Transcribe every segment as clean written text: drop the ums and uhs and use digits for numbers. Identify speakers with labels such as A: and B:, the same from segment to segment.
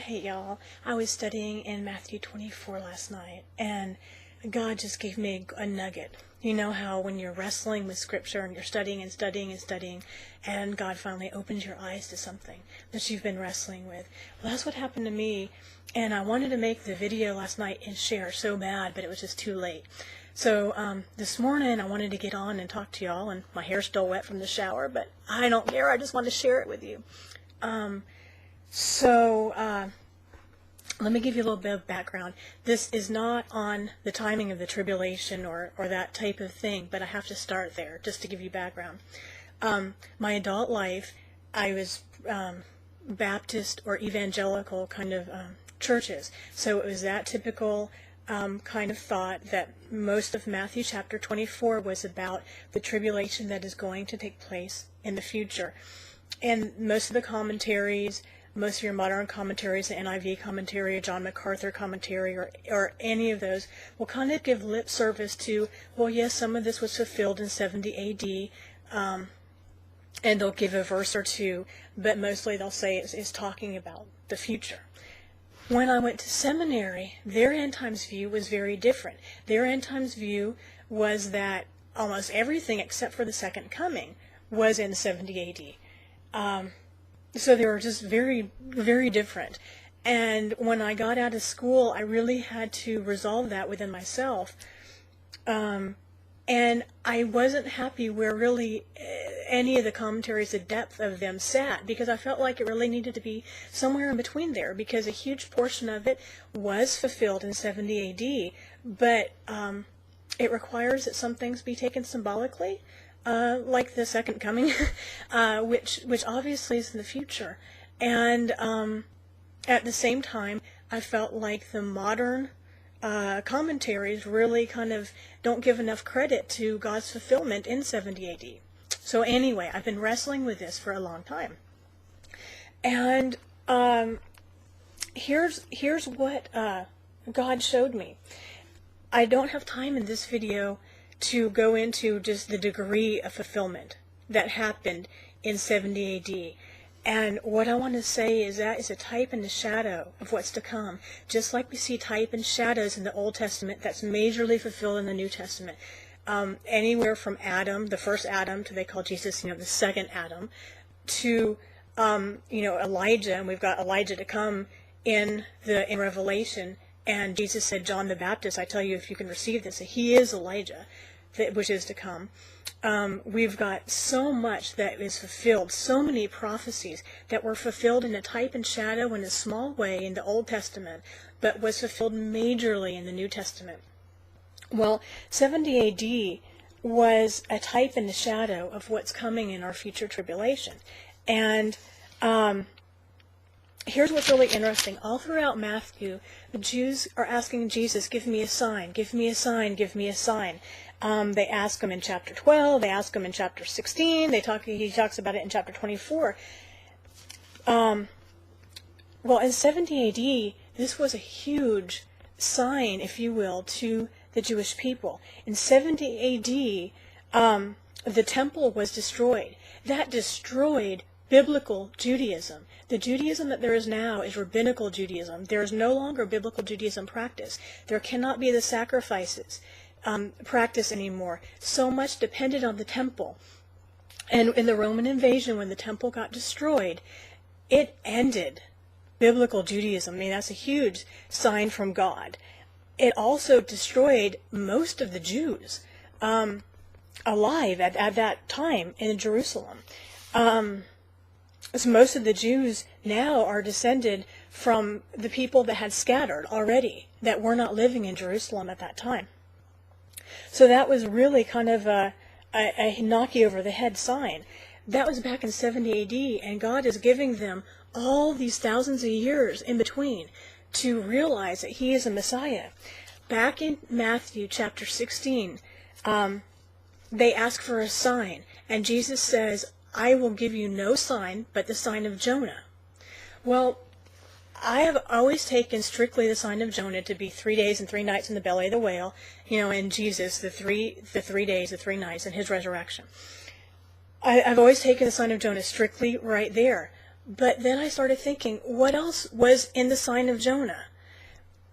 A: Hey y'all, I was studying in Matthew 24 last night, and God just gave me a nugget. You know how when you're wrestling with Scripture and you're studying and studying and studying, and God finally opens your eyes to something that you've been wrestling with. Well, that's what happened to me, and I wanted to make the video last night and share so bad, but it was just too late. So this morning I wanted to get on and talk to y'all, and my hair's still wet from the shower, but I don't care. I just want to share it with you. Let me give you a little bit of background. This is not on the timing of the tribulation or that type of thing, but I have to start there just to give you background. My adult life, I was Baptist or evangelical kind of churches. So it was that typical kind of thought that most of Matthew chapter 24 was about the tribulation that is going to take place in the future. And most of the commentaries, most of your modern commentaries, the NIV commentary, John MacArthur commentary, or any of those, will kind of give lip service to, well, yes, some of this was fulfilled in 70 A.D., and they'll give a verse or two, but mostly they'll say it's talking about the future. When I went to seminary, their end times view was very different. Their end times view was that almost everything except for the second coming was in 70 A.D., so they were just very, very different. And when I got out of school, I really had to resolve that within myself. And I wasn't happy where really any of the commentaries, the depth of them sat, because I felt like it really needed to be somewhere in between there, because a huge portion of it was fulfilled in 70 A.D., but it requires that some things be taken symbolically. Like the second coming, which obviously is in the future. And at the same time, I felt like the modern commentaries really kind of don't give enough credit to God's fulfillment in 70 A.D. So anyway, I've been wrestling with this for a long time. And here's what God showed me. I don't have time in this video to go into just the degree of fulfillment that happened in 70 A.D. And what I want to say is that is a type and a shadow of what's to come. Just like we see type and shadows in the Old Testament, that's majorly fulfilled in the New Testament. Anywhere from Adam, the first Adam, to they call Jesus, the second Adam, to Elijah, and we've got Elijah to come in Revelation. And Jesus said, John the Baptist, I tell you, if you can receive this, he is Elijah, which is to come. We've got so much that is fulfilled, so many prophecies that were fulfilled in a type and shadow in a small way in the Old Testament, but was fulfilled majorly in the New Testament. Well, 70 A.D. was a type and a shadow of what's coming in our future tribulation. And here's what's really interesting. All throughout Matthew, the Jews are asking Jesus, give me a sign, give me a sign, give me a sign. They ask him in chapter 12, they ask him in chapter 16, he talks about it in chapter 24. Well, in 70 A.D., this was a huge sign, if you will, to the Jewish people. In 70 A.D., the temple was destroyed. That destroyed biblical Judaism. The Judaism that there is now is rabbinical Judaism. There is no longer biblical Judaism practice. There cannot be the sacrifices practice anymore. So much depended on the temple. And in the Roman invasion, when the temple got destroyed, it ended biblical Judaism. I mean, that's a huge sign from God. It also destroyed most of the Jews alive at that time in Jerusalem. So most of the Jews now are descended from the people that had scattered already, that were not living in Jerusalem at that time. So that was really kind of a knock you over the head sign. That was back in 70 A.D., and God is giving them all these thousands of years in between to realize that he is a Messiah. Back in Matthew chapter 16, they ask for a sign, and Jesus says, I will give you no sign but the sign of Jonah. Well, I have always taken strictly the sign of Jonah to be 3 days and 3 nights in the belly of the whale, and Jesus, the three days, the 3 nights, and his resurrection. I've always taken the sign of Jonah strictly right there. But then I started thinking, what else was in the sign of Jonah?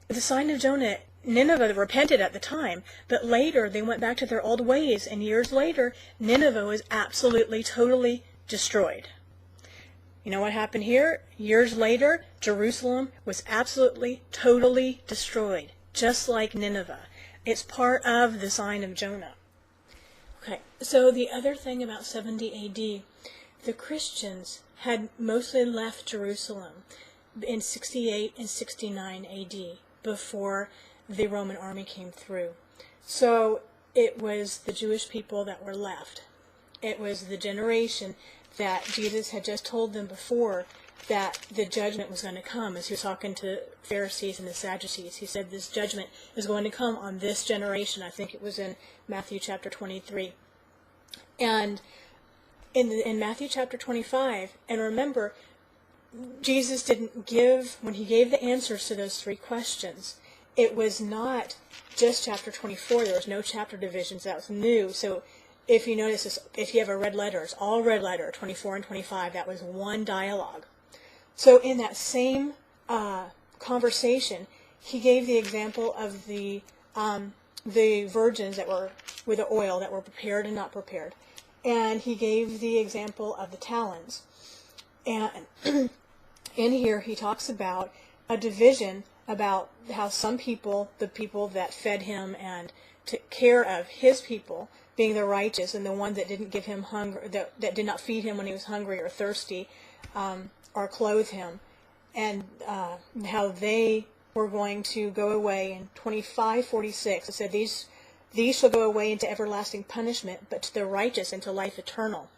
A: The sign of Jonah, Nineveh repented at the time, but later they went back to their old ways, and years later, Nineveh was absolutely, totally destroyed. You know what happened here? Years later, Jerusalem was absolutely, totally destroyed, just like Nineveh. It's part of the sign of Jonah. Okay, so the other thing about 70 AD, the Christians had mostly left Jerusalem in 68 and 69 AD before the Roman army came through. So it was the Jewish people that were left. It was the generation that Jesus had just told them before that the judgment was going to come, as he was talking to the Pharisees and the Sadducees. He said this judgment is going to come on this generation. I think it was in Matthew chapter 23. And in Matthew chapter 25, and remember, Jesus didn't give, when he gave the answers to those three questions, it was not just chapter 24. There was no chapter divisions. That was new. So if you notice, if you have a red letter, it's all red letter, 24 and 25. That was one dialogue. So in that same conversation, he gave the example of the virgins that were with the oil that were prepared and not prepared. And he gave the example of the talents. And in here he talks about a division about how some people, the people that fed him and took care of his people, being the righteous, and the ones that didn't give him hunger, that did not feed him when he was hungry or thirsty, or clothe him, and how they were going to go away. In 25:46, it said, These shall go away into everlasting punishment, but to the righteous into life eternal.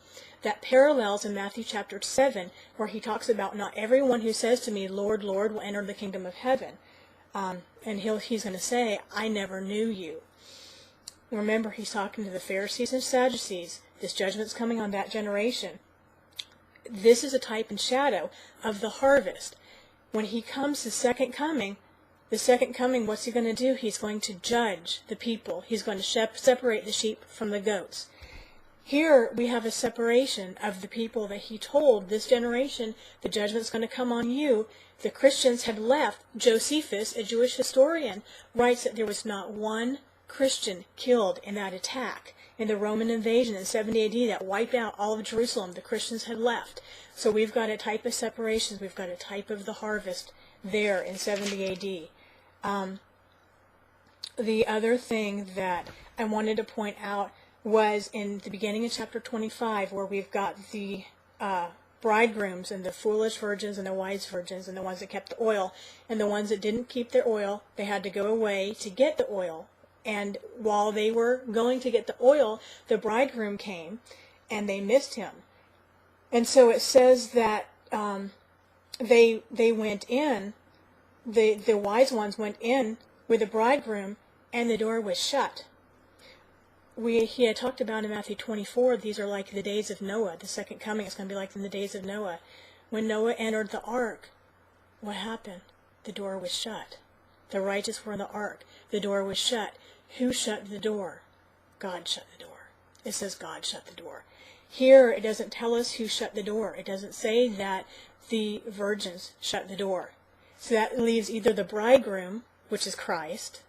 A: That parallels in Matthew chapter 7, where he talks about not everyone who says to me, Lord, Lord, will enter the kingdom of heaven. And he's going to say, I never knew you. Remember, he's talking to the Pharisees and Sadducees. This judgment's coming on that generation. This is a type and shadow of the harvest. When he comes, the second coming, what's he going to do? He's going to judge the people. He's going to separate the sheep from the goats. Here we have a separation of the people that he told, this generation, the judgment's going to come on you. The Christians had left. Josephus, a Jewish historian, writes that there was not one Christian killed in that attack, in the Roman invasion in 70 AD that wiped out all of Jerusalem. The Christians had left. So we've got a type of separations. We've got a type of the harvest there in 70 AD. The other thing that I wanted to point out was in the beginning of chapter 25, where we've got the bridegrooms and the foolish virgins and the wise virgins and the ones that kept the oil, and the ones that didn't keep their oil, they had to go away to get the oil. And while they were going to get the oil, the bridegroom came, and they missed him. And so it says that they went in, the wise ones went in with the bridegroom, and the door was shut. He had talked about in Matthew 24, these are like the days of Noah. The second coming is going to be like in the days of Noah. When Noah entered the ark, what happened? The door was shut. The righteous were in the ark. The door was shut. Who shut the door? God shut the door. It says God shut the door. Here, it doesn't tell us who shut the door. It doesn't say that the virgins shut the door. So that leaves either the bridegroom, which is Christ,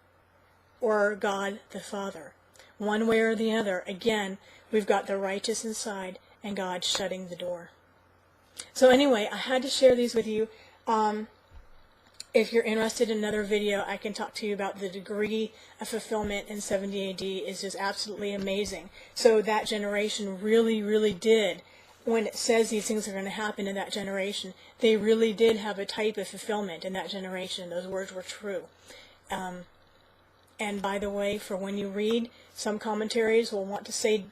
A: or God the Father. One way or the other, again, we've got the righteous inside and God shutting the door. So anyway, I had to share these with you. If you're interested in another video, I can talk to you about the degree of fulfillment in 70 AD is just absolutely amazing. So that generation really, really did, when it says these things are going to happen in that generation, they really did have a type of fulfillment in that generation. Those words were true. And by the way, for when you read, some commentaries will want to say,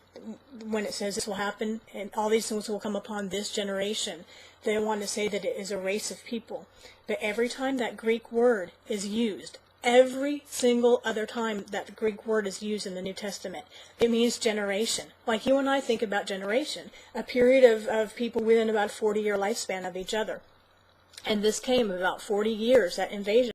A: when it says this will happen, and all these things will come upon this generation, they want to say that it is a race of people. But every time that Greek word is used, every single other time that Greek word is used in the New Testament, it means generation. Like you and I think about generation, a period of people within about a 40-year lifespan of each other. And this came about 40 years, that invasion.